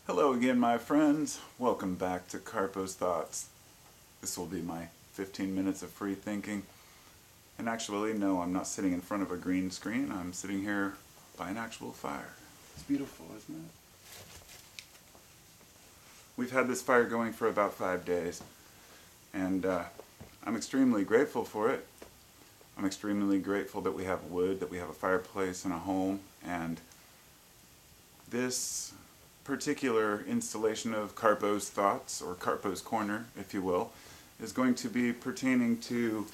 Hello again, my friends. Welcome back to Carpo's Thoughts. This will be my 15 minutes of free thinking. And actually, no, I'm not sitting in front of a green screen. I'm sitting here by an actual fire. It's beautiful, isn't it? We've had this fire going for about 5 days, and I'm extremely grateful for it. I'm extremely grateful that we have wood, that we have a fireplace and a home, and this particular installation of Carpo's Thoughts, or Carpo's Corner, if you will, is going to be pertaining to,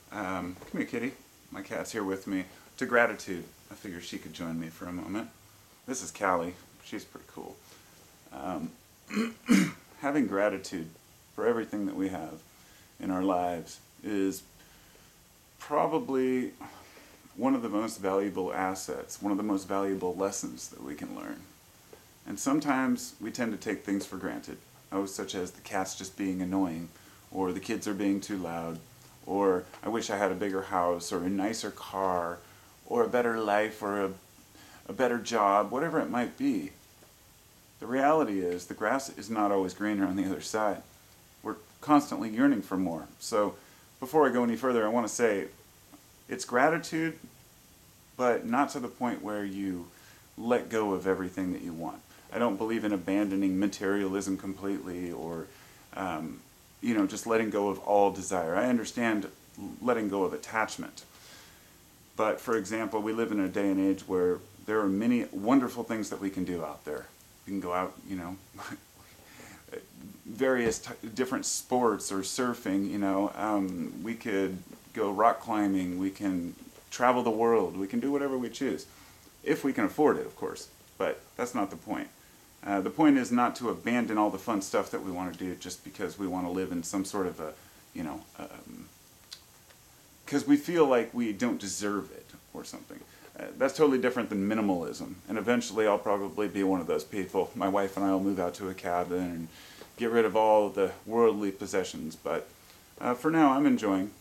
come here kitty, my cat's here with me, to gratitude. I figured she could join me for a moment. This is Callie. She's pretty cool. Having gratitude for everything that we have in our lives is probably one of the most valuable assets, one of the most valuable lessons that we can learn. And sometimes we tend to take things for granted, such as the cat's just being annoying, or the kids are being too loud, or I wish I had a bigger house, or a nicer car, or a better life, or a better job, whatever it might be. The reality is the grass is not always greener on the other side. We're constantly yearning for more. So before I go any further, I want to say it's gratitude, but not to the point where you let go of everything that you want. I don't believe in abandoning materialism completely, or just letting go of all desire. I understand letting go of attachment. But for example, we live in a day and age where there are many wonderful things that we can do out there. We can go out, various different sports, or surfing, we could go rock climbing, we can travel the world, we can do whatever we choose. If we can afford it, of course, but that's not the point. The point is not to abandon all the fun stuff that we want to do just because we want to live in some sort of because we feel like we don't deserve it or something. That's totally different than minimalism, and eventually I'll probably be one of those people. My wife and I will move out to a cabin and get rid of all of the worldly possessions, but for now I'm enjoying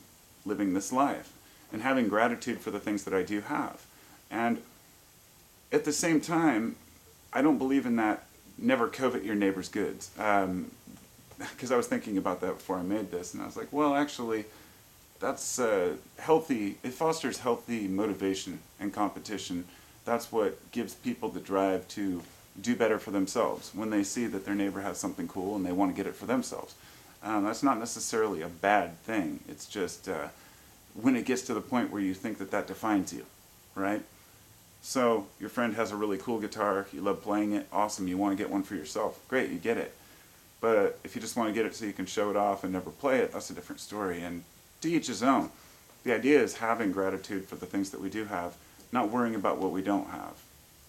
living this life and having gratitude for the things that I do have. And at the same time, I don't believe in that never covet your neighbor's goods. Because I was thinking about that before I made this, and I was like, well, actually, that's healthy. It fosters healthy motivation and competition. That's what gives people the drive to do better for themselves when they see that their neighbor has something cool and they want to get it for themselves. That's not necessarily a bad thing. It's just when it gets to the point where you think that that defines you, right? So your friend has a really cool guitar, you love playing it, awesome, you want to get one for yourself, great, you get it. But if you just want to get it so you can show it off and never play it, that's a different story, and to each his own. The idea is having gratitude for the things that we do have, not worrying about what we don't have,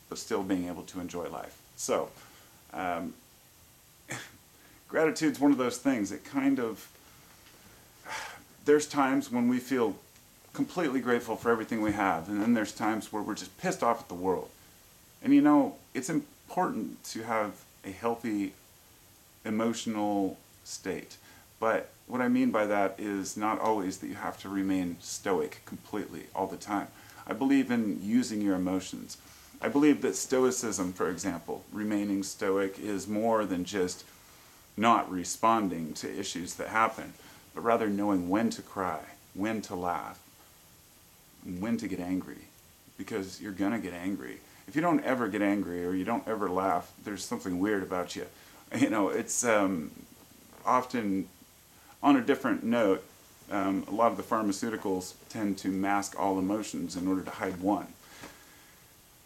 but still being able to enjoy life. So, gratitude's one of those things, there's times when we feel completely grateful for everything we have, and then there's times where we're just pissed off at the world. And it's important to have a healthy emotional state, but what I mean by that is not always that you have to remain stoic completely all the time. I believe in using your emotions. I believe that stoicism, for example, remaining stoic, is more than just not responding to issues that happen, but rather knowing when to cry, when to laugh, when to get angry, because you're gonna get angry. If you don't ever get angry or you don't ever laugh, there's something weird about you. It's often on a different note. A lot of the pharmaceuticals tend to mask all emotions in order to hide one.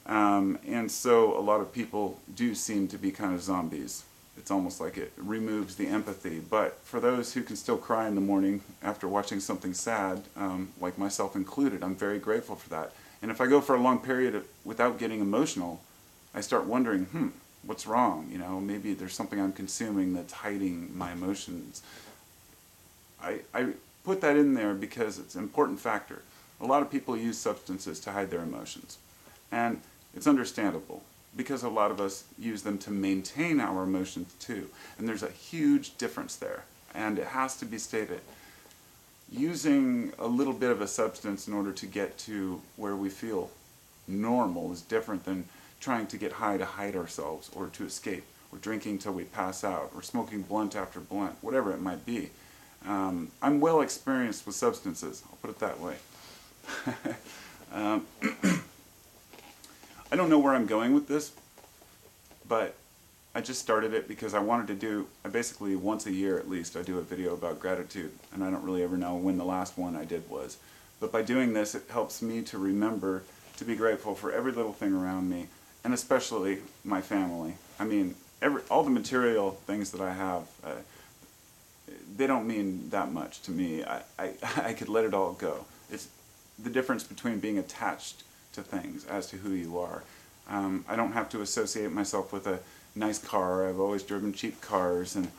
And so a lot of people do seem to be kind of zombies. It's almost like it removes the empathy. But for those who can still cry in the morning after watching something sad, like myself included, I'm very grateful for that. And if I go for a long period without getting emotional, I start wondering, what's wrong? Maybe there's something I'm consuming that's hiding my emotions. I put that in there because it's an important factor. A lot of people use substances to hide their emotions. And it's understandable, because a lot of us use them to maintain our emotions too. And there's a huge difference there, and it has to be stated. Using a little bit of a substance in order to get to where we feel normal is different than trying to get high to hide ourselves or to escape we're drinking till we pass out, we're smoking blunt after blunt, whatever it might be. I'm well experienced with substances, I'll put it that way. I don't know where I'm going with this, but I just started it because I wanted to do, I basically once a year at least, I do a video about gratitude, and I don't really ever know when the last one I did was. But by doing this, it helps me to remember to be grateful for every little thing around me, and especially my family. I mean, all the material things that I have, they don't mean that much to me. I could let it all go. It's the difference between being attached to things as to who you are. I don't have to associate myself with a nice car. I've always driven cheap cars, and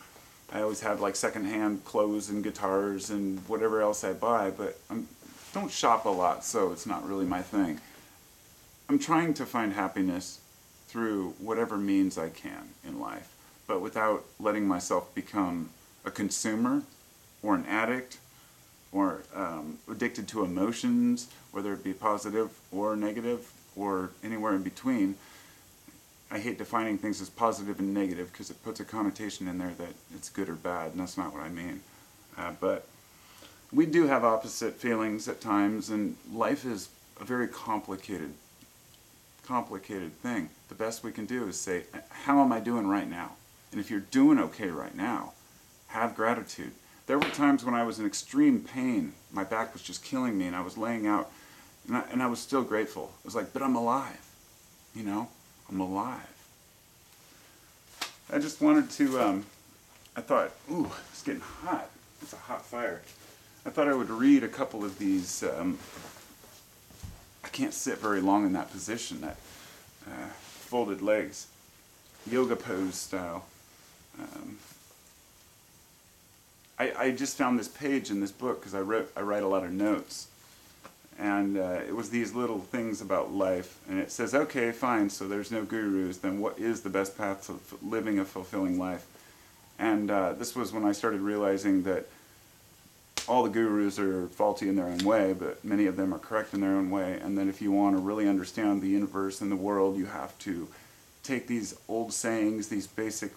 I always have like secondhand clothes and guitars and whatever else I buy, but I don't shop a lot, so it's not really my thing. I'm trying to find happiness through whatever means I can in life, but without letting myself become a consumer or an addict or addicted to emotions, whether it be positive or negative or anywhere in between. I hate defining things as positive and negative because it puts a connotation in there that it's good or bad, and that's not what I mean. But we do have opposite feelings at times, and life is a very complicated thing. The best we can do is say, how am I doing right now? And if you're doing okay right now, have gratitude. There were times when I was in extreme pain, my back was just killing me, and I was laying out, and I was still grateful. I was like, but I'm alive, you know? I'm alive. I just wanted to, I thought, ooh, it's getting hot. It's a hot fire. I thought I would read a couple of these. I can't sit very long in that position, that folded legs, yoga pose style. I just found this page in this book because I write a lot of notes. And it was these little things about life, and it says, okay, fine, so there's no gurus, then what is the best path to living a fulfilling life? And this was when I started realizing that all the gurus are faulty in their own way, but many of them are correct in their own way, and that if you want to really understand the universe and the world, you have to take these old sayings, these basic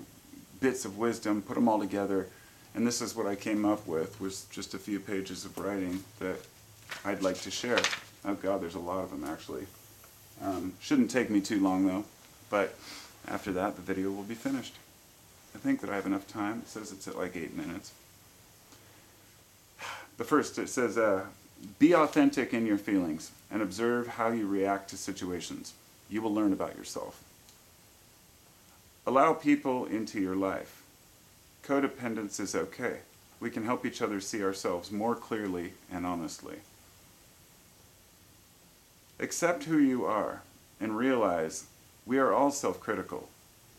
bits of wisdom, put them all together, and this is what I came up with, was just a few pages of writing that I'd like to share. Oh God, there's a lot of them actually. Shouldn't take me too long though, but after that the video will be finished. I think that I have enough time. It says it's at like 8 minutes. The first, it says, be authentic in your feelings and observe how you react to situations. You will learn about yourself. Allow people into your life. Codependence is okay. We can help each other see ourselves more clearly and honestly. Accept who you are and realize we are all self-critical.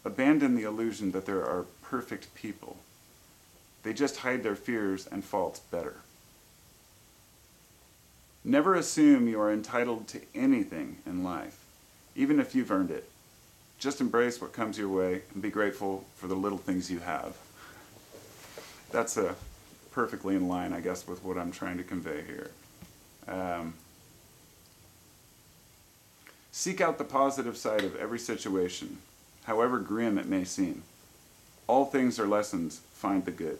Abandon the illusion that there are perfect people. They just hide their fears and faults better. Never assume you are entitled to anything in life, even if you've earned it. Just embrace what comes your way and be grateful for the little things you have. That's perfectly in line, I guess, with what I'm trying to convey here. Seek out the positive side of every situation, however grim it may seem. All things are lessons, find the good.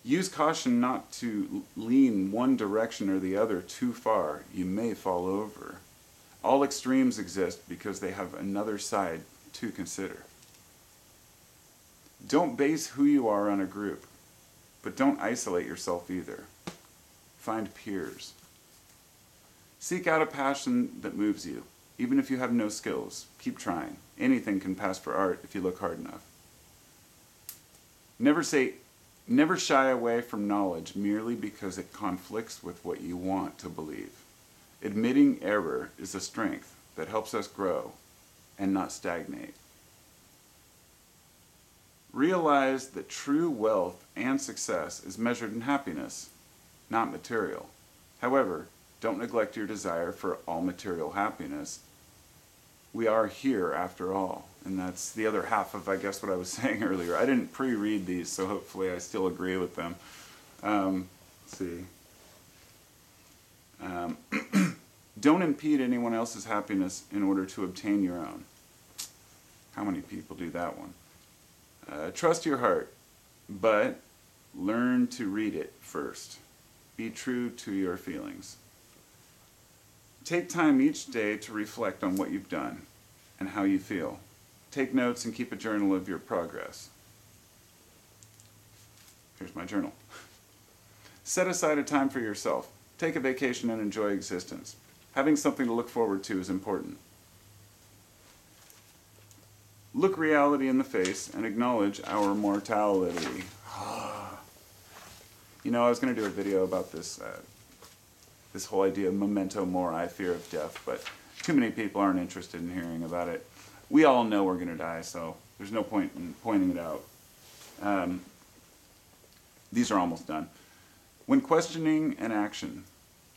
Use caution not to lean one direction or the other too far. You may fall over. All extremes exist because they have another side to consider. Don't base who you are on a group, but don't isolate yourself either. Find peers. Seek out a passion that moves you. Even if you have no skills, keep trying. Anything can pass for art if you look hard enough. Never shy away from knowledge merely because it conflicts with what you want to believe. Admitting error is a strength that helps us grow and not stagnate. Realize that true wealth and success is measured in happiness, not material. However, don't neglect your desire for all material happiness. We are here after all, and that's the other half of, I guess, what I was saying earlier. I didn't pre-read these, so hopefully I still agree with them. Let's see. Don't impede anyone else's happiness in order to obtain your own. How many people do that one? Trust your heart, but learn to read it first. Be true to your feelings. Take time each day to reflect on what you've done and how you feel. Take notes and keep a journal of your progress. Here's my journal. Set aside a time for yourself. Take a vacation and enjoy existence. Having something to look forward to is important. Look reality in the face and acknowledge our mortality. You know, I was going to do a video about this this whole idea of memento mori, fear of death, but too many people aren't interested in hearing about it. We all know we're going to die, so there's no point in pointing it out. These are almost done. When questioning an action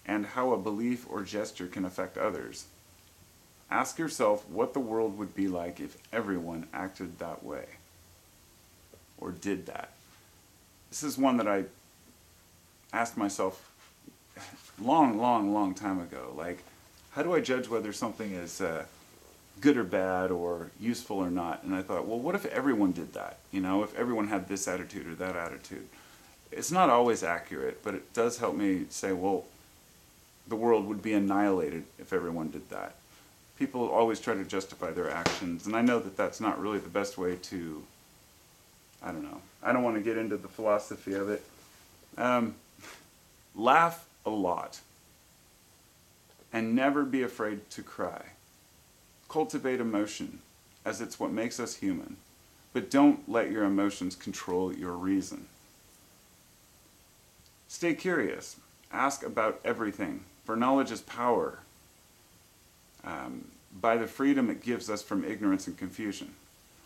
and how a belief or gesture can affect others, ask yourself what the world would be like if everyone acted that way or did that. This is one that I asked myself long time ago. Like, how do I judge whether something is good or bad or useful or not? And I thought, well, what if everyone did that? You know, if everyone had this attitude or that attitude? It's not always accurate, but it does help me say, well, the world would be annihilated if everyone did that. People always try to justify their actions, and I know that that's not really the best way to, I don't know. I don't want to get into the philosophy of it. Laugh a lot, and never be afraid to cry. Cultivate emotion, as it's what makes us human, but don't let your emotions control your reason. Stay curious. Ask about everything, for knowledge is power. By the freedom it gives us from ignorance and confusion.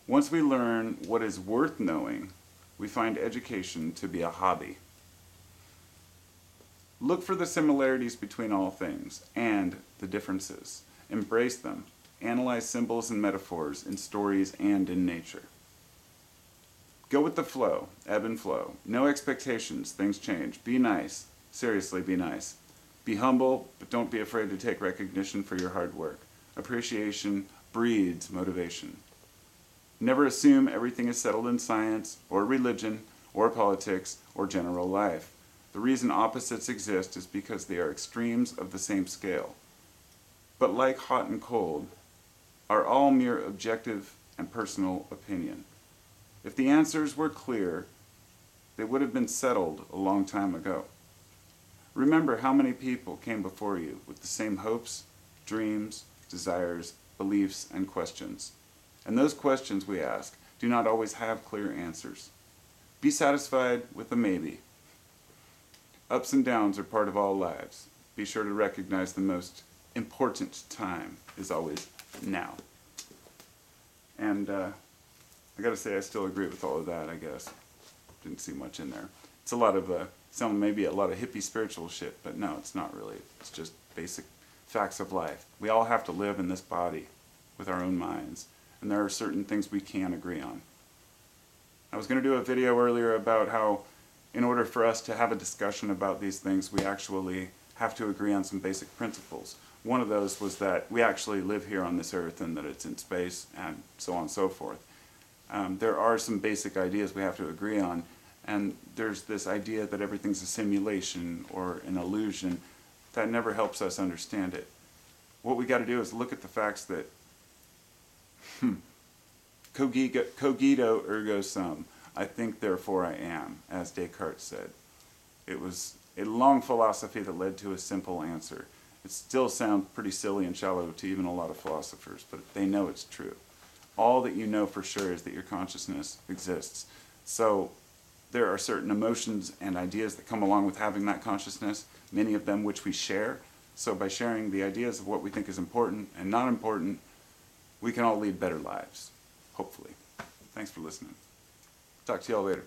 Once we learn what is worth knowing, we find education to be a hobby. Look for the similarities between all things and the differences. Embrace them. Analyze symbols and metaphors in stories and in nature. Go with the flow, ebb and flow. No expectations, things change. Be nice. Seriously, be nice. Be humble, but don't be afraid to take recognition for your hard work. Appreciation breeds motivation. Never assume everything is settled in science, or religion, or politics, or general life. The reason opposites exist is because they are extremes of the same scale. But like hot and cold, are all mere objective and personal opinion. If the answers were clear, they would have been settled a long time ago. Remember how many people came before you with the same hopes, dreams, desires, beliefs, and questions. And those questions we ask do not always have clear answers. Be satisfied with a maybe. Ups and downs are part of all lives. Be sure to recognize the most important time is always now. And I gotta say, I still agree with all of that, I guess. Didn't see much in there. It's a lot of, maybe a lot of hippie spiritual shit, but no, it's not really. It's just basic facts of life. We all have to live in this body with our own minds, and there are certain things we can agree on. I was going to do a video earlier about how in order for us to have a discussion about these things, we actually have to agree on some basic principles. One of those was that we actually live here on this earth and that it's in space and so on and so forth. There are some basic ideas we have to agree on, and there's this idea that everything's a simulation or an illusion. That never helps us understand it. What we got to do is look at the facts that cogito ergo sum. I think, therefore I am, as Descartes said. It was a long philosophy that led to a simple answer. It still sounds pretty silly and shallow to even a lot of philosophers, but they know it's true. All that you know for sure is that your consciousness exists. So there are certain emotions and ideas that come along with having that consciousness, many of them which we share. So by sharing the ideas of what we think is important and not important, we can all lead better lives, hopefully. Thanks for listening. Talk to you all later.